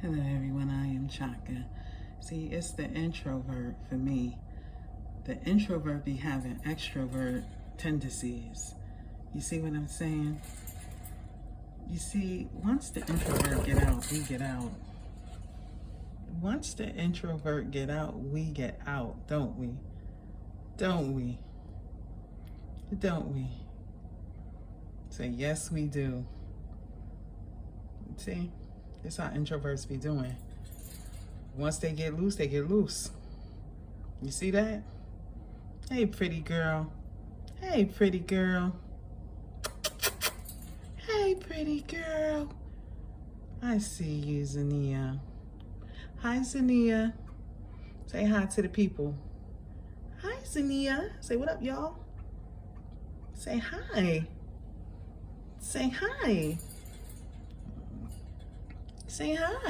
Hello everyone, I am Chaka. See, it's the introvert for me. The introvert be having extrovert tendencies. You see what I'm saying? You see, once the introvert get out, we get out. Once the introvert get out, we get out, don't we? Don't we? Don't we? So yes, we do. See? That's how introverts be doing. Once they get loose, they get loose. You see that? Hey, pretty girl. Hey, pretty girl. Hey, pretty girl. I see you, Zania. Hi, Zania. Say hi to the people. Hi, Zania. Say what up, y'all. Say hi. Say hi. Say hi.